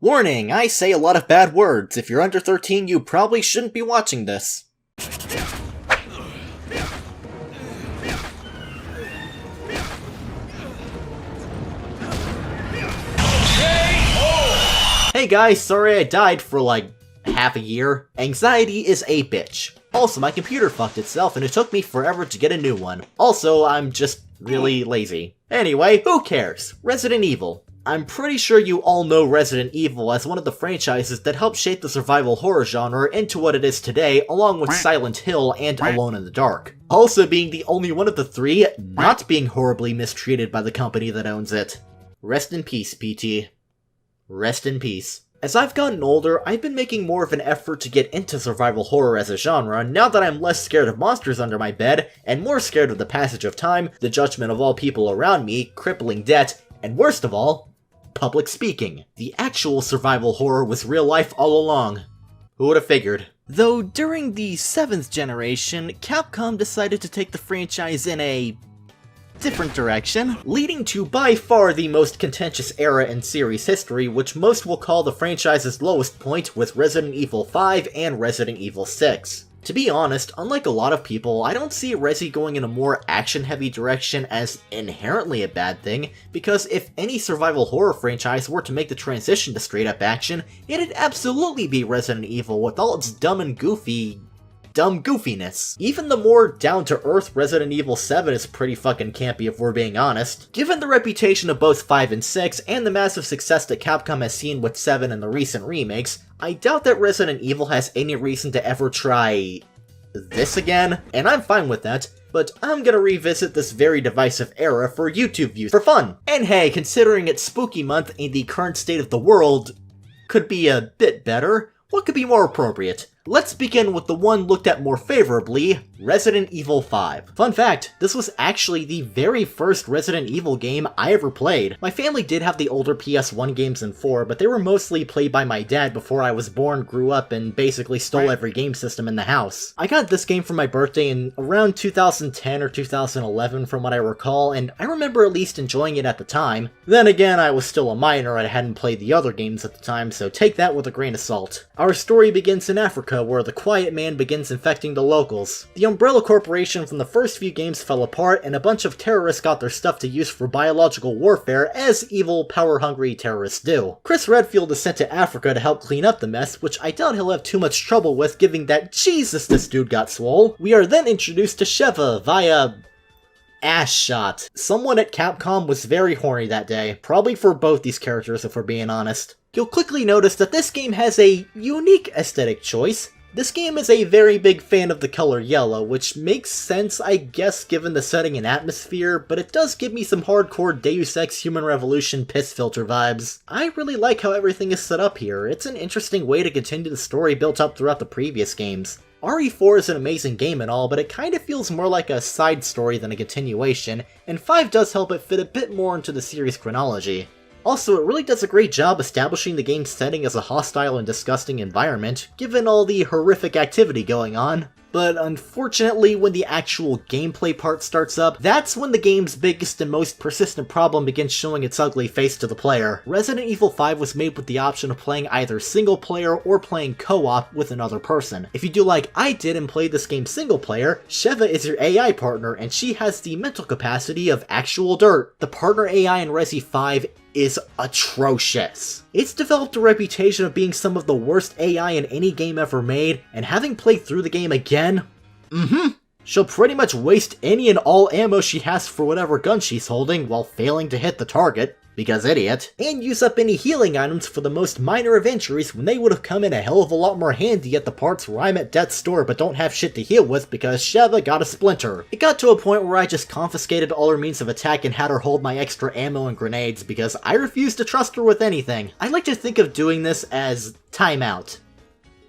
Warning, I say a lot of bad words. If you're under 13, you probably shouldn't be watching this. Hey guys, sorry I died for like half a year. Anxiety is a bitch. Also, my computer fucked itself and it took me forever to get a new one. Also, I'm just really lazy. Anyway, who cares? Resident Evil. I'm pretty sure you all know Resident Evil as one of the franchises that helped shape the survival horror genre into what it is today, along with Silent Hill and Alone in the Dark. Also being the only one of the three not being horribly mistreated by the company that owns it. Rest in peace, PT. Rest in peace. As I've gotten older, I've been making more of an effort to get into survival horror as a genre now that I'm less scared of monsters under my bed, and more scared of the passage of time, the judgment of all people around me, crippling debt, and worst of all, public speaking. The actual survival horror was real life all along. Who would have figured? Though during the 7th generation, Capcom decided to take the franchise in a different direction, leading to by far the most contentious era in series history, which most will call the franchise's lowest point with Resident Evil 5 and Resident Evil 6. To be honest, unlike a lot of people, I don't see Resi going in a more action-heavy direction as inherently a bad thing, because if any survival horror franchise were to make the transition to straight-up action, it'd absolutely be Resident Evil with all its dumb goofiness. Even the more down-to-earth Resident Evil 7 is pretty fucking campy if we're being honest. Given the reputation of both 5 and 6, and the massive success that Capcom has seen with 7 and the recent remakes, I doubt that Resident Evil has any reason to ever try this again, and I'm fine with that, but I'm gonna revisit this very divisive era for YouTube views for fun. And hey, considering it's spooky month and the current state of the world could be a bit better, what could be more appropriate? Let's begin with the one looked at more favorably, Resident Evil 5. Fun fact, this was actually the very first Resident Evil game I ever played. My family did have the older PS1 games and 4, but they were mostly played by my dad before I was born, grew up, and basically stole every game system in the house. I got this game for my birthday in around 2010 or 2011 from what I recall, and I remember at least enjoying it at the time. Then again, I was still a minor and I hadn't played the other games at the time, so take that with a grain of salt. Our story begins in Africa, where the Quiet Man begins infecting the locals. The Umbrella Corporation from the first few games fell apart, and a bunch of terrorists got their stuff to use for biological warfare, as evil, power-hungry terrorists do. Chris Redfield is sent to Africa to help clean up the mess, which I doubt he'll have too much trouble with, given that Jesus, this dude got swole. We are then introduced to Sheva via ass shot. Someone at Capcom was very horny that day, probably for both these characters if we're being honest. You'll quickly notice that this game has a unique aesthetic choice. This game is a very big fan of the color yellow, which makes sense I guess given the setting and atmosphere, but it does give me some hardcore Deus Ex Human Revolution piss filter vibes. I really like how everything is set up here. It's an interesting way to continue the story built up throughout the previous games. RE4 is an amazing game and all, but it kinda feels more like a side story than a continuation, and 5 does help it fit a bit more into the series chronology. Also, it really does a great job establishing the game's setting as a hostile and disgusting environment, given all the horrific activity going on. But unfortunately, when the actual gameplay part starts up, that's when the game's biggest and most persistent problem begins showing its ugly face to the player. Resident Evil 5 was made with the option of playing either single player or playing co-op with another person. If you do like I did and play this game single player, Sheva is your AI partner, and she has the mental capacity of actual dirt. The partner AI in Resi 5 is atrocious. It's developed a reputation of being some of the worst AI in any game ever made, and having played through the game again, she'll pretty much waste any and all ammo she has for whatever gun she's holding while failing to hit the target, because idiot, and use up any healing items for the most minor of injuries when they would have come in a hell of a lot more handy at the parts where I'm at death's door but don't have shit to heal with because Sheva got a splinter. It got to a point where I just confiscated all her means of attack and had her hold my extra ammo and grenades because I refuse to trust her with anything. I like to think of doing this as timeout.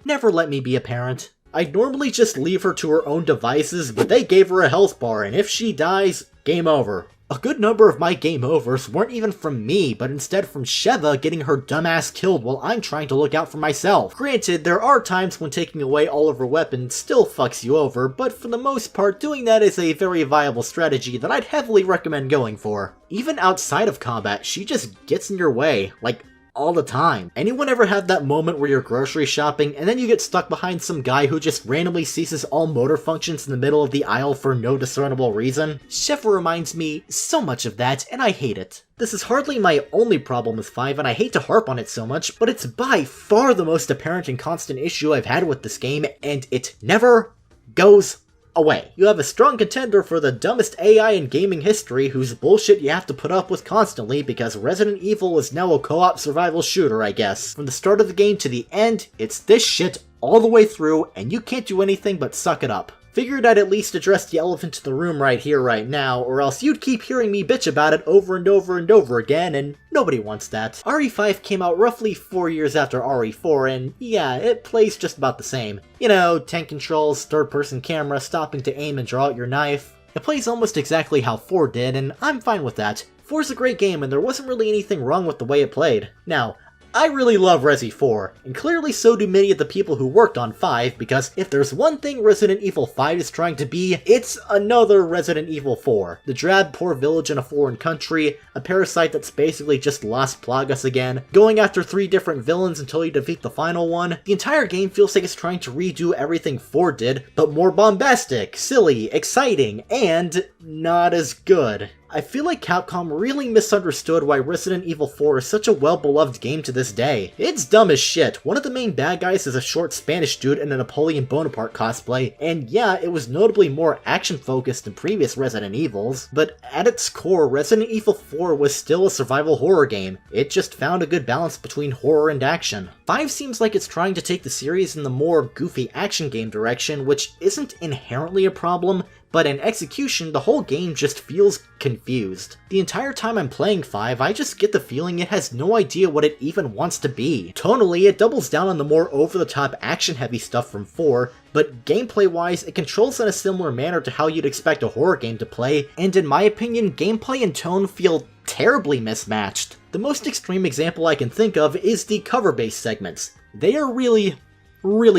Never let me be a parent. I'd normally just leave her to her own devices, but they gave her a health bar, and if she dies, game over. A good number of my game overs weren't even from me, but instead from Sheva getting her dumbass killed while I'm trying to look out for myself. Granted, there are times when taking away all of her weapons still fucks you over, but for the most part, doing that is a very viable strategy that I'd heavily recommend going for. Even outside of combat, she just gets in your way, like all the time. Anyone ever have that moment where you're grocery shopping and then you get stuck behind some guy who just randomly ceases all motor functions in the middle of the aisle for no discernible reason? Chef reminds me so much of that, and I hate it. This is hardly my only problem with 5, and I hate to harp on it so much, but it's by far the most apparent and constant issue I've had with this game, and it never goes away. You have a strong contender for the dumbest AI in gaming history whose bullshit you have to put up with constantly because Resident Evil is now a co-op survival shooter, I guess. From the start of the game to the end, it's this shit all the way through, and you can't do anything but suck it up. Figured I'd at least address the elephant in the room right here, right now, or else you'd keep hearing me bitch about it over and over and over again, and nobody wants that. RE5 came out roughly 4 years after RE4, and yeah, it plays just about the same. You know, tank controls, third-person camera, stopping to aim and draw out your knife. It plays almost exactly how 4 did, and I'm fine with that. 4's a great game, and there wasn't really anything wrong with the way it played. Now, I really love Resi 4, and clearly so do many of the people who worked on 5, because if there's one thing Resident Evil 5 is trying to be, it's another Resident Evil 4. The drab, poor village in a foreign country, a parasite that's basically just Las Plagas again, going after 3 different villains until you defeat the final one. The entire game feels like it's trying to redo everything 4 did, but more bombastic, silly, exciting, and not as good. I feel like Capcom really misunderstood why Resident Evil 4 is such a well-beloved game to this day. It's dumb as shit. One of the main bad guys is a short Spanish dude in a Napoleon Bonaparte cosplay, and yeah, it was notably more action-focused than previous Resident Evils, but at its core, Resident Evil 4 was still a survival horror game. It just found a good balance between horror and action. 5 seems like it's trying to take the series in the more goofy action game direction, which isn't inherently a problem, but in execution, the whole game just feels confused. The entire time I'm playing 5, I just get the feeling it has no idea what it even wants to be. Tonally, it doubles down on the more over-the-top action-heavy stuff from 4, but gameplay-wise, it controls in a similar manner to how you'd expect a horror game to play, and in my opinion, gameplay and tone feel terribly mismatched. The most extreme example I can think of is the cover-based segments. They are really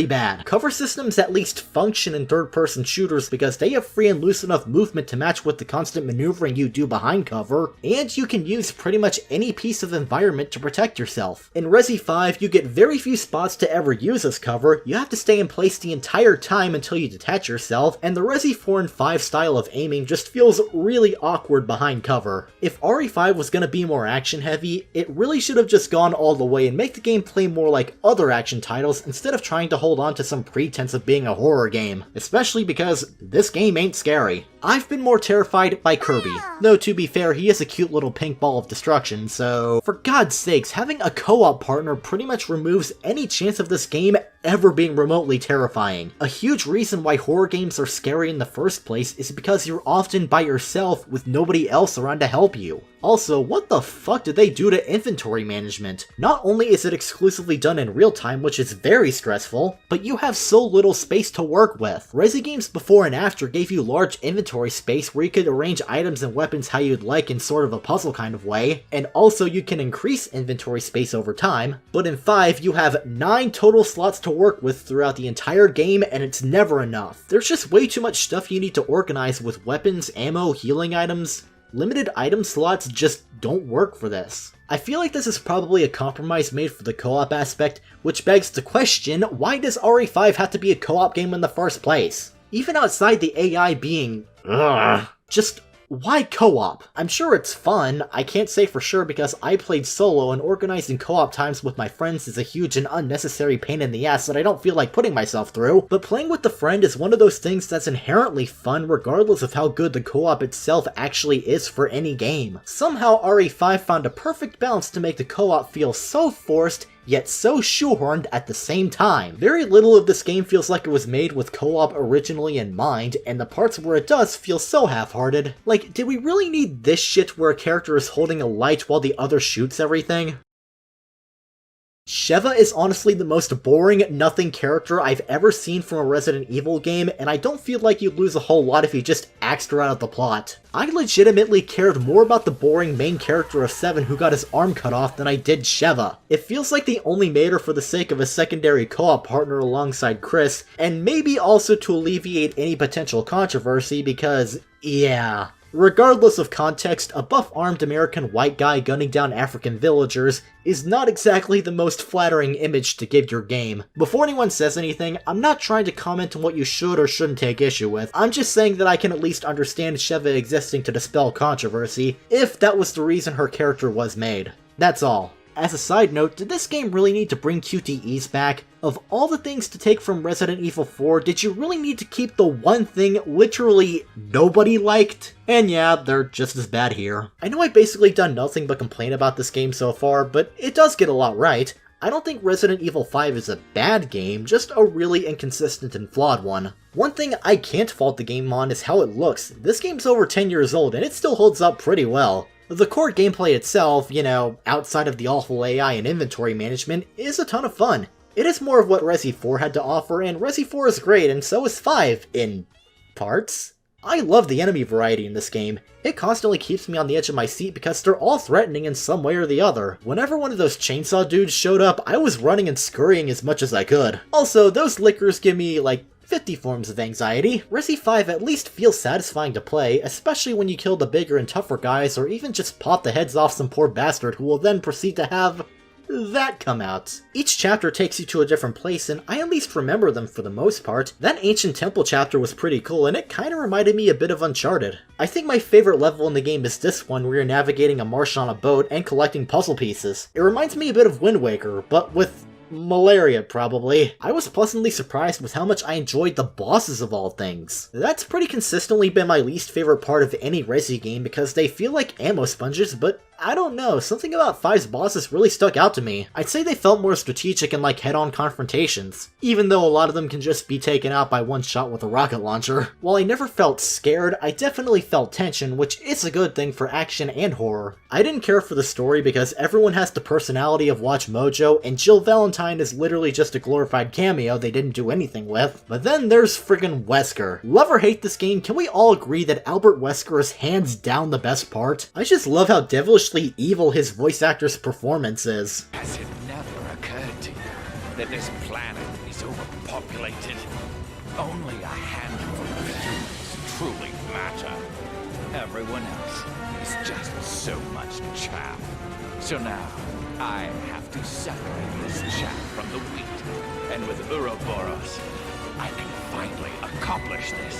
bad. Cover systems at least function in third-person shooters because they have free and loose enough movement to match with the constant maneuvering you do behind cover, and you can use pretty much any piece of environment to protect yourself. In Resi 5, you get very few spots to ever use as cover, you have to stay in place the entire time until you detach yourself, and the Resi 4 and 5 style of aiming just feels really awkward behind cover. If RE5 was gonna be more action-heavy, it really should have just gone all the way and make the game play more like other action titles instead of trying to hold on to some pretense of being a horror game, especially because this game ain't scary. I've been more terrified by Kirby, though to be fair, he is a cute little pink ball of destruction, so for God's sakes, having a co-op partner pretty much removes any chance of this game ever being remotely terrifying. A huge reason why horror games are scary in the first place is because you're often by yourself with nobody else around to help you. Also, what the fuck did they do to inventory management? Not only is it exclusively done in real time, which is very stressful, but you have so little space to work with. Resi games before and after gave you large inventory space where you could arrange items and weapons how you'd like in sort of a puzzle kind of way, and also you can increase inventory space over time, but in 5 you have 9 total slots to work with throughout the entire game, and it's never enough. There's just way too much stuff you need to organize with weapons, ammo, healing items. Limited item slots just don't work for this. I feel like this is probably a compromise made for the co-op aspect, which begs the question, why does RE5 have to be a co-op game in the first place? Even outside the AI being just why co-op? I'm sure it's fun, I can't say for sure because I played solo and organizing co-op times with my friends is a huge and unnecessary pain in the ass that I don't feel like putting myself through, but playing with a friend is one of those things that's inherently fun regardless of how good the co-op itself actually is for any game. Somehow RE5 found a perfect balance to make the co-op feel so forced yet so shoehorned at the same time. Very little of this game feels like it was made with co-op originally in mind, and the parts where it does feel so half-hearted. Like, did we really need this shit where a character is holding a light while the other shoots everything? Sheva is honestly the most boring, nothing character I've ever seen from a Resident Evil game, and I don't feel like you'd lose a whole lot if you just axed her out of the plot. I legitimately cared more about the boring main character of 7 who got his arm cut off than I did Sheva. It feels like they only made her for the sake of a secondary co-op partner alongside Chris, and maybe also to alleviate any potential controversy because, yeah, Regardless of context, a buff-armed American white guy gunning down African villagers is not exactly the most flattering image to give your game. Before anyone says anything, I'm not trying to comment on what you should or shouldn't take issue with. I'm just saying that I can at least understand Sheva existing to dispel controversy, if that was the reason her character was made. That's all. As a side note, did this game really need to bring QTEs back? Of all the things to take from Resident Evil 4, did you really need to keep the one thing literally nobody liked? And yeah, they're just as bad here. I know I've basically done nothing but complain about this game so far, but it does get a lot right. I don't think Resident Evil 5 is a bad game, just a really inconsistent and flawed one. One thing I can't fault the game on is how it looks. This game's over 10 years old and it still holds up pretty well. The core gameplay itself, you know, outside of the awful AI and inventory management, is a ton of fun. It is more of what Resi 4 had to offer, and Resi 4 is great, and so is 5, in parts. I love the enemy variety in this game. It constantly keeps me on the edge of my seat because they're all threatening in some way or the other. Whenever one of those chainsaw dudes showed up, I was running and scurrying as much as I could. Also, those lickers give me, like, 50 forms of anxiety. Resi 5 at least feels satisfying to play, especially when you kill the bigger and tougher guys, or even just pop the heads off some poor bastard who will then proceed to have that come out. Each chapter takes you to a different place, and I at least remember them for the most part. That ancient temple chapter was pretty cool, and it kinda reminded me a bit of Uncharted. I think my favorite level in the game is this one where you're navigating a marsh on a boat and collecting puzzle pieces. It reminds me a bit of Wind Waker, but with malaria, probably. I was pleasantly surprised with how much I enjoyed the bosses of all things. That's pretty consistently been my least favorite part of any Resi game because they feel like ammo sponges, but I don't know, something about 5's bosses really stuck out to me. I'd say they felt more strategic and like head-on confrontations, even though a lot of them can just be taken out by one shot with a rocket launcher. While I never felt scared, I definitely felt tension, which is a good thing for action and horror. I didn't care for the story because everyone has the personality of Watch Mojo, and Jill Valentine is literally just a glorified cameo they didn't do anything with. But then there's friggin' Wesker. Love or hate this game, can we all agree that Albert Wesker is hands down the best part? I just love how devilishly evil his voice actor's performance is. Has it never occurred to you that this planet is overpopulated? Only a handful of humans truly matter. Everyone else is just so much chaff. So now, I have to separate this chaff from the wheat. And with Ouroboros, I can finally accomplish this.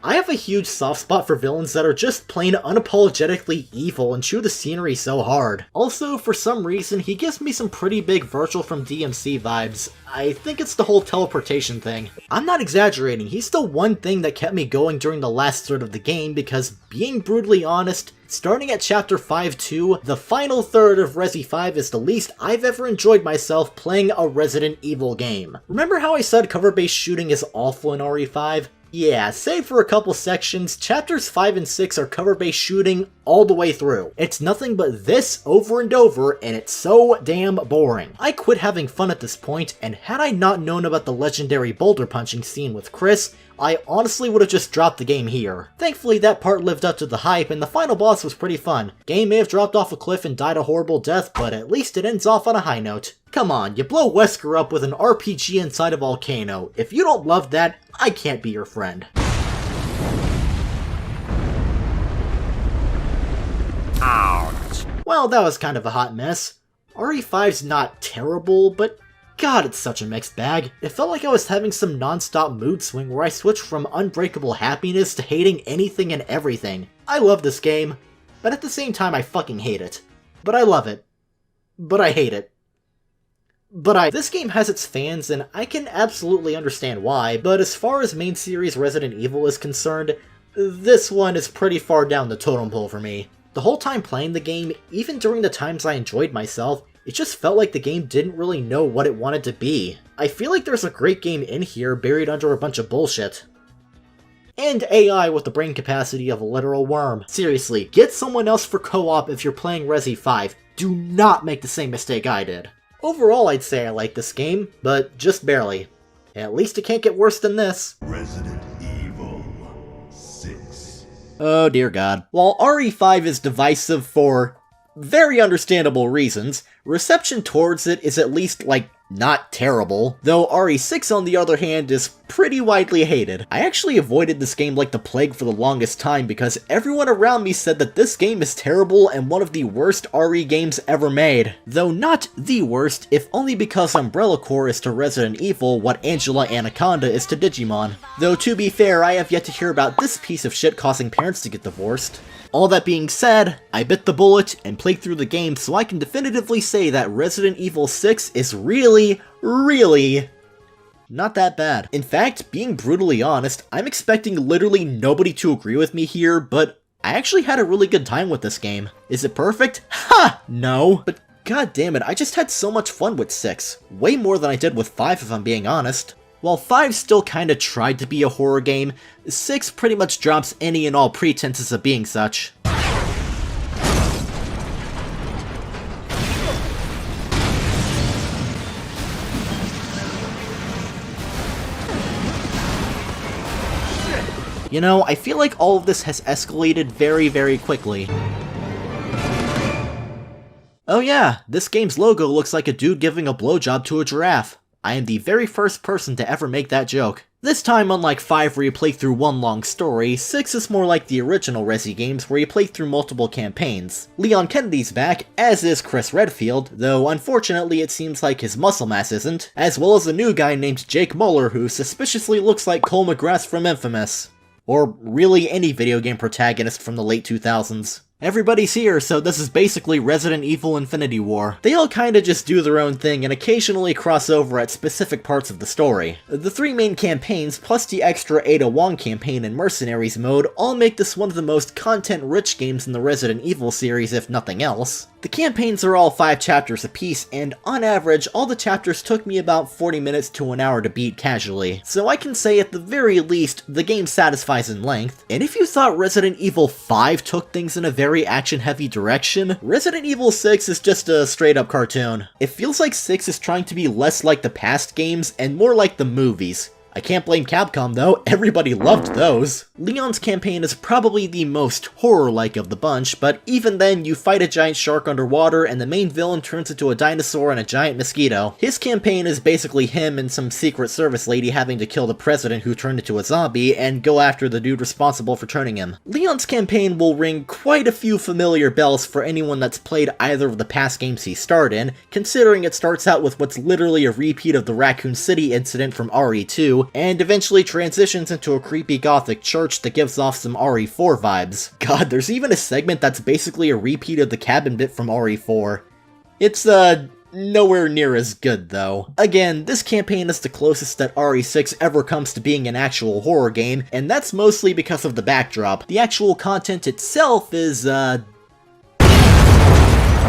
I have a huge soft spot for villains that are just plain unapologetically evil and chew the scenery so hard. Also, for some reason, he gives me some pretty big Virgil from DMC vibes. I think it's the whole teleportation thing. I'm not exaggerating, he's the one thing that kept me going during the last third of the game because, being brutally honest, starting at Chapter 5-2, the final third of Resi 5 is the least I've ever enjoyed myself playing a Resident Evil game. Remember how I said cover-based shooting is awful in RE5? Yeah, save for a couple sections, Chapters 5 and 6 are cover-based shooting all the way through. It's nothing but this over and over, and it's so damn boring. I quit having fun at this point, and had I not known about the legendary boulder punching scene with Chris, I honestly would have just dropped the game here. Thankfully, that part lived up to the hype, and the final boss was pretty fun. Game may have dropped off a cliff and died a horrible death, but at least it ends off on a high note. Come on, you blow Wesker up with an RPG inside a volcano. If you don't love that, I can't be your friend. Ouch. Well, that was kind of a hot mess. RE5's not terrible, but God, it's such a mixed bag. It felt like I was having some non-stop mood swing where I switched from unbreakable happiness to hating anything and everything. I love this game, but at the same time I fucking hate it. But I love it. But I hate it. This game has its fans, and I can absolutely understand why, but as far as main series Resident Evil is concerned, this one is pretty far down the totem pole for me. The whole time playing the game, even during the times I enjoyed myself, it just felt like the game didn't really know what it wanted to be. I feel like there's a great game in here buried under a bunch of bullshit. And AI with the brain capacity of a literal worm. Seriously, get someone else for co-op if you're playing Resi 5. Do not make the same mistake I did. Overall, I'd say I like this game, but just barely. At least it can't get worse than this. Resident Evil 6. Oh dear God. While RE5 is divisive for very understandable reasons, reception towards it is at least, not terrible, though RE6 on the other hand is pretty widely hated. I actually avoided this game like the plague for the longest time because everyone around me said that this game is terrible and one of the worst RE games ever made. Though not the worst, if only because Umbrella Corps is to Resident Evil what Angela Anaconda is to Digimon. Though to be fair, I have yet to hear about this piece of shit causing parents to get divorced. All that being said, I bit the bullet and played through the game so I can definitively say that Resident Evil 6 is really not that bad. In fact, being brutally honest, I'm expecting literally nobody to agree with me here, but I actually had a really good time with this game. Is it perfect? Ha! No. But god damn it, I just had so much fun with 6. Way more than I did with 5 if I'm being honest. While 5 still kinda tried to be a horror game, 6 pretty much drops any and all pretenses of being such. You know, I feel like all of this has escalated very quickly. Oh yeah, this game's logo looks like a dude giving a blowjob to a giraffe. I am the very first person to ever make that joke. This time, unlike 5 where you play through one long story, 6 is more like the original Resi games where you play through multiple campaigns. Leon Kennedy's back, as is Chris Redfield, though unfortunately it seems like his muscle mass isn't, as well as a new guy named Jake Muller who suspiciously looks like Cole McGrath from Infamous. Or really any video game protagonist from the late 2000s. Everybody's here, so this is basically Resident Evil Infinity War. They all kinda just do their own thing and occasionally cross over at specific parts of the story. The 3 main campaigns, plus the extra Ada Wong campaign and Mercenaries mode, all make this one of the most content-rich games in the Resident Evil series, if nothing else. The campaigns are all 5 chapters apiece, and on average, all the chapters took me about 40 minutes to an hour to beat casually. So I can say at the very least, the game satisfies in length. And if you thought Resident Evil 5 took things in a very action-heavy direction, Resident Evil 6 is just a straight-up cartoon. It feels like 6 is trying to be less like the past games and more like the movies. I can't blame Capcom though, everybody loved those. Leon's campaign is probably the most horror-like of the bunch, but even then you fight a giant shark underwater and the main villain turns into a dinosaur and a giant mosquito. His campaign is basically him and some Secret Service lady having to kill the president who turned into a zombie and go after the dude responsible for turning him. Leon's campaign will ring quite a few familiar bells for anyone that's played either of the past games he starred in, considering it starts out with what's literally a repeat of the Raccoon City incident from RE2, and eventually transitions into a creepy gothic church that gives off some RE4 vibes. God, there's even a segment that's basically a repeat of the cabin bit from RE4. It's, nowhere near as good, though. Again, this campaign is the closest that RE6 ever comes to being an actual horror game, and that's mostly because of the backdrop. The actual content itself is,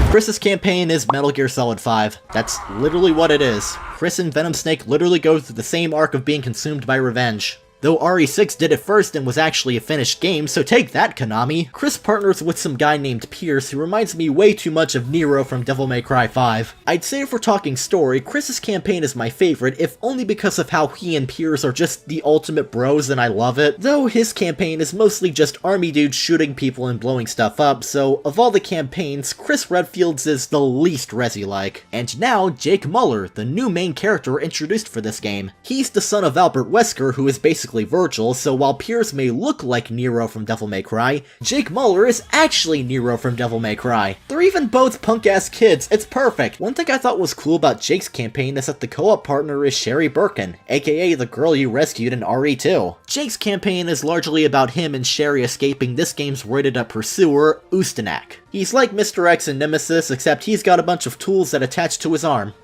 Chris's campaign is Metal Gear Solid 5. That's literally what it is. Chris and Venom Snake literally go through the same arc of being consumed by revenge. Though RE6 did it first and was actually a finished game, so take that, Konami! Chris partners with some guy named Pierce who reminds me way too much of Nero from Devil May Cry 5. I'd say if we're talking story, Chris's campaign is my favorite, if only because of how he and Pierce are just the ultimate bros and I love it. Though his campaign is mostly just army dudes shooting people and blowing stuff up, so of all the campaigns, Chris Redfield's is the least Resi-like. And now, Jake Muller, the new main character introduced for this game. He's the son of Albert Wesker, who is basically Virgil, so while Pierce may look like Nero from Devil May Cry, Jake Muller is actually Nero from Devil May Cry. They're even both punk-ass kids, it's perfect! One thing I thought was cool about Jake's campaign is that the co-op partner is Sherry Birkin, aka the girl you rescued in RE2. Jake's campaign is largely about him and Sherry escaping this game's roided-up pursuer, Ustanak. He's like Mr. X and Nemesis, except he's got a bunch of tools that attach to his arm.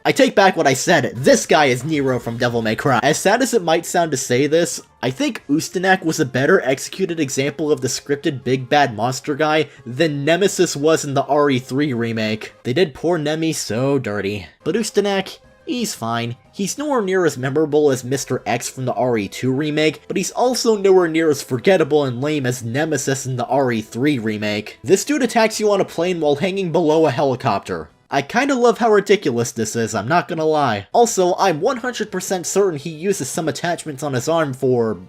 I take back what I said, this guy is Nero from Devil May Cry. As sad as it might sound to say this, I think Ustanak was a better executed example of the scripted big bad monster guy than Nemesis was in the RE3 remake. They did poor Nemi so dirty. But Ustanak, he's fine. He's nowhere near as memorable as Mr. X from the RE2 remake, but he's also nowhere near as forgettable and lame as Nemesis in the RE3 remake. This dude attacks you on a plane while hanging below a helicopter. I kinda love how ridiculous this is, I'm not gonna lie. Also, I'm 100% certain he uses some attachments on his arm for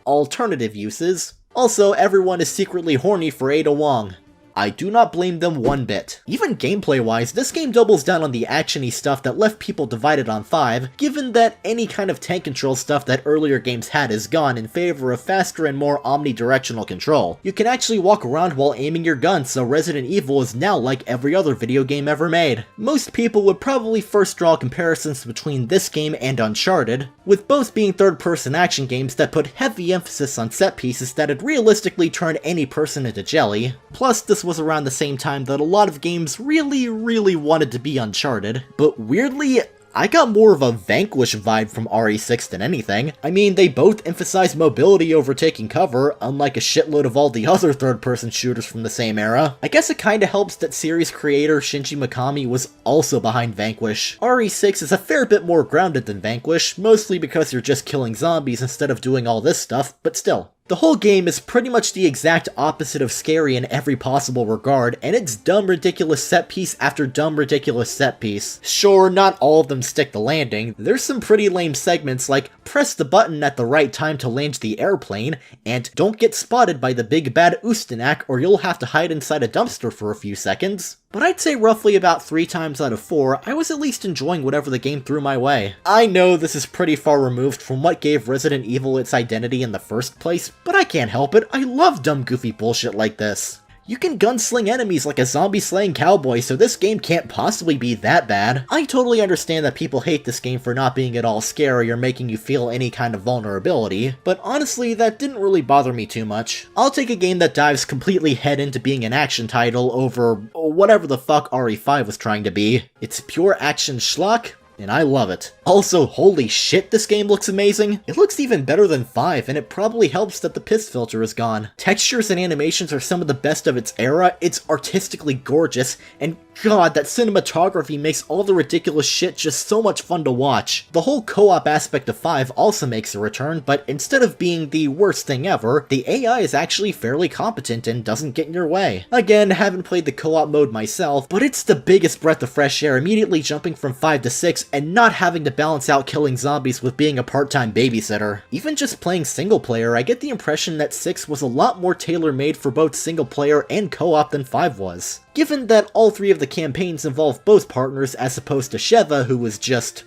alternative uses. Also, everyone is secretly horny for Ada Wong. I do not blame them one bit. Even gameplay-wise, this game doubles down on the action-y stuff that left people divided on 5, given that any kind of tank control stuff that earlier games had is gone in favor of faster and more omnidirectional control. You can actually walk around while aiming your gun, so Resident Evil is now like every other video game ever made. Most people would probably first draw comparisons between this game and Uncharted, with both being third-person action games that put heavy emphasis on set pieces that'd realistically turn any person into jelly. Plus, this was around the same time that a lot of games really wanted to be Uncharted, but weirdly, I got more of a Vanquish vibe from RE6 than anything. I mean, they both emphasize mobility over taking cover, unlike a shitload of all the other third-person shooters from the same era. I guess it kinda helps that series creator Shinji Mikami was also behind Vanquish. RE6 is a fair bit more grounded than Vanquish, mostly because you're just killing zombies instead of doing all this stuff, but still. The whole game is pretty much the exact opposite of scary in every possible regard, and it's dumb ridiculous set piece after dumb ridiculous set piece. Sure, not all of them stick the landing. There's some pretty lame segments like press the button at the right time to land the airplane, and don't get spotted by the big bad Ustanak or you'll have to hide inside a dumpster for a few seconds. But I'd say roughly about 3 times out of 4, I was at least enjoying whatever the game threw my way. I know this is pretty far removed from what gave Resident Evil its identity in the first place, but I can't help it, I love dumb goofy bullshit like this. You can gunsling enemies like a zombie-slaying cowboy, so this game can't possibly be that bad. I totally understand that people hate this game for not being at all scary or making you feel any kind of vulnerability, but honestly, that didn't really bother me too much. I'll take a game that dives completely head into being an action title over whatever the fuck RE5 was trying to be. It's pure action schlock, and I love it. Also, holy shit, this game looks amazing. It looks even better than 5, and it probably helps that the piss filter is gone. Textures and animations are some of the best of its era, it's artistically gorgeous, and god, that cinematography makes all the ridiculous shit just so much fun to watch. The whole co-op aspect of 5 also makes a return, but instead of being the worst thing ever, the AI is actually fairly competent and doesn't get in your way. Again, haven't played the co-op mode myself, but it's the biggest breath of fresh air immediately jumping from 5 to 6 and not having to balance out killing zombies with being a part-time babysitter. Even just playing single player, I get the impression that 6 was a lot more tailor-made for both single player and co-op than 5 was. Given that all 3 of the campaigns involve both partners as opposed to Sheva, who was just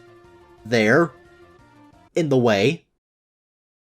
there, in the way,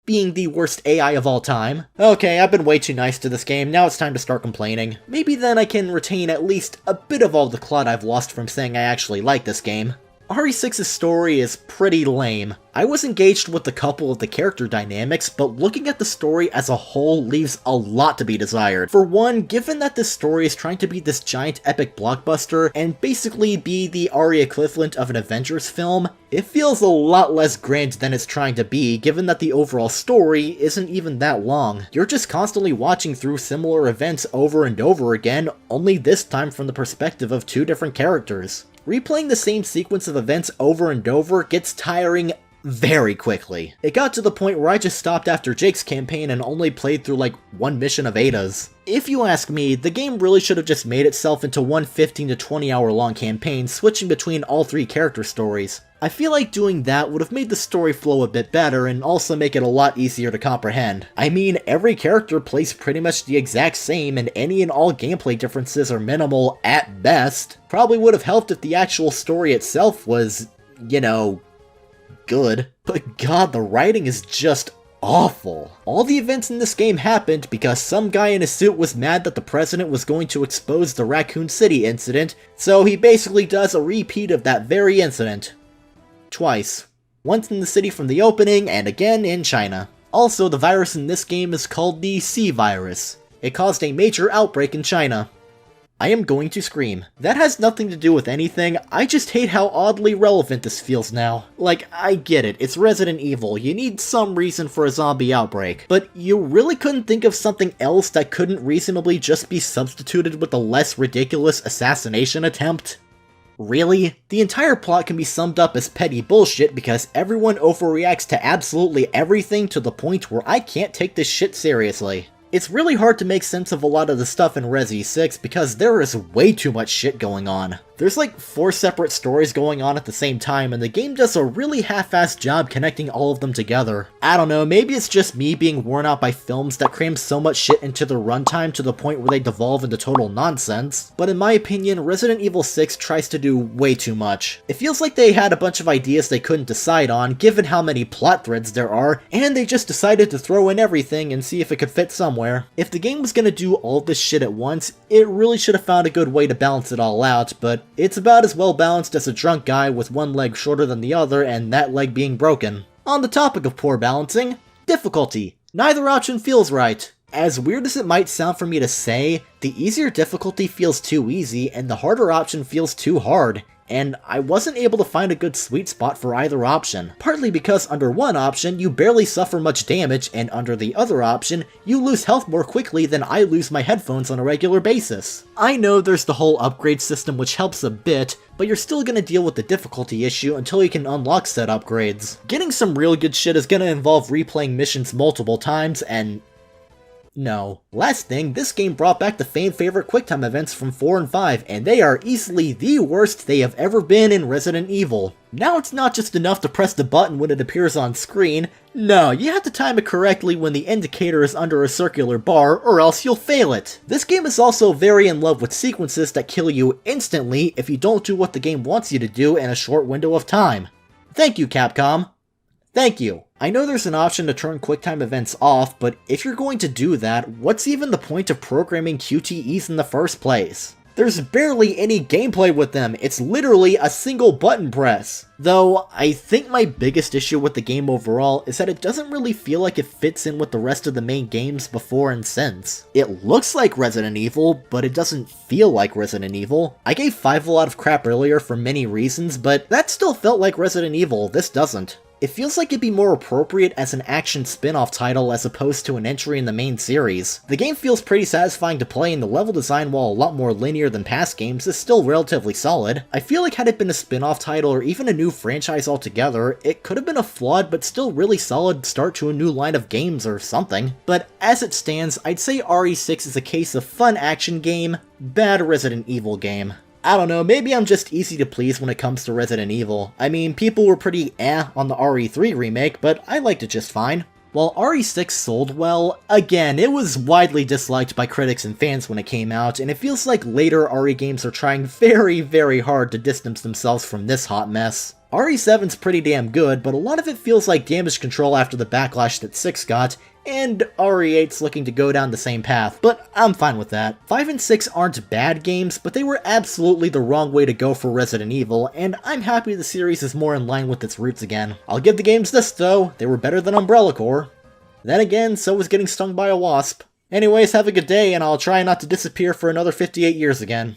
being the worst AI of all time. Okay, I've been way too nice to this game, now it's time to start complaining. Maybe then I can retain at least a bit of all the clout I've lost from saying I actually like this game. RE6's story is pretty lame. I was engaged with a couple of the character dynamics, but looking at the story as a whole leaves a lot to be desired. For one, given that this story is trying to be this giant epic blockbuster and basically be the RE equivalent of an Avengers film, it feels a lot less grand than it's trying to be, given that the overall story isn't even that long. You're just constantly watching through similar events over and over again, only this time from the perspective of 2 different characters. Replaying the same sequence of events over and over gets tiring very quickly. It got to the point where I just stopped after Jake's campaign and only played through like 1 mission of Ada's. If you ask me, the game really should have just made itself into one 15 to 20 hour long campaign switching between all 3 character stories. I feel like doing that would have made the story flow a bit better and also make it a lot easier to comprehend. I mean, every character plays pretty much the exact same and any and all gameplay differences are minimal at best. Probably would have helped if the actual story itself was, you know, good. But god, the writing is just awful. All the events in this game happened because some guy in a suit was mad that the president was going to expose the Raccoon City incident, so he basically does a repeat of that very incident. Twice. Once in the city from the opening, and again in China. Also, the virus in this game is called the C virus. It caused a major outbreak in China. I am going to scream. That has nothing to do with anything, I just hate how oddly relevant this feels now. Like, I get it, it's Resident Evil, you need some reason for a zombie outbreak, but you really couldn't think of something else that couldn't reasonably just be substituted with a less ridiculous assassination attempt? Really? The entire plot can be summed up as petty bullshit because everyone overreacts to absolutely everything to the point where I can't take this shit seriously. It's really hard to make sense of a lot of the stuff in Resi 6 because there is way too much shit going on. There's like 4 separate stories going on at the same time, and the game does a really half-assed job connecting all of them together. I don't know, maybe it's just me being worn out by films that cram so much shit into the runtime to the point where they devolve into total nonsense, but in my opinion, Resident Evil 6 tries to do way too much. It feels like they had a bunch of ideas they couldn't decide on, given how many plot threads there are, and they just decided to throw in everything and see if it could fit somewhere. If the game was gonna do all this shit at once, it really should have found a good way to balance it all out, but it's about as well balanced as a drunk guy with one leg shorter than the other and that leg being broken. On the topic of poor balancing, difficulty. Neither option feels right. As weird as it might sound for me to say, the easier difficulty feels too easy and the harder option feels too hard. And I wasn't able to find a good sweet spot for either option, partly because under one option you barely suffer much damage, and under the other option you lose health more quickly than I lose my headphones on a regular basis. I know there's the whole upgrade system which helps a bit, but you're still gonna deal with the difficulty issue until you can unlock said upgrades. Getting some real good shit is gonna involve replaying missions multiple times, and no. Last thing, this game brought back the fan-favorite QuickTime events from 4 and 5, and they are easily the worst they have ever been in Resident Evil. Now it's not just enough to press the button when it appears on screen, no, you have to time it correctly when the indicator is under a circular bar, or else you'll fail it. This game is also very in love with sequences that kill you instantly if you don't do what the game wants you to do in a short window of time. Thank you, Capcom. Thank you. I know there's an option to turn QuickTime events off, but if you're going to do that, what's even the point of programming QTEs in the first place? There's barely any gameplay with them, it's literally a single button press. Though, I think my biggest issue with the game overall is that it doesn't really feel like it fits in with the rest of the main games before and since. It looks like Resident Evil, but it doesn't feel like Resident Evil. I gave 5 a lot of crap earlier for many reasons, but that still felt like Resident Evil, this doesn't. It feels like it'd be more appropriate as an action spin-off title as opposed to an entry in the main series. The game feels pretty satisfying to play, and the level design, while a lot more linear than past games, is still relatively solid. I feel like had it been a spin-off title or even a new franchise altogether, it could have been a flawed but still really solid start to a new line of games or something. But as it stands, I'd say RE6 is a case of fun action game, bad Resident Evil game. I don't know, maybe I'm just easy to please when it comes to Resident Evil. I mean, people were pretty on the RE3 remake, but I liked it just fine. While RE6 sold well, again, it was widely disliked by critics and fans when it came out, and it feels like later RE games are trying very, very hard to distance themselves from this hot mess. RE7's pretty damn good, but a lot of it feels like damage control after the backlash that 6 got, and RE8's looking to go down the same path, but I'm fine with that. 5 and 6 aren't bad games, but they were absolutely the wrong way to go for Resident Evil, and I'm happy the series is more in line with its roots again. I'll give the games this though, they were better than Umbrella Corps. Then again, so was getting stung by a wasp. Anyways, have a good day, and I'll try not to disappear for another 58 years again.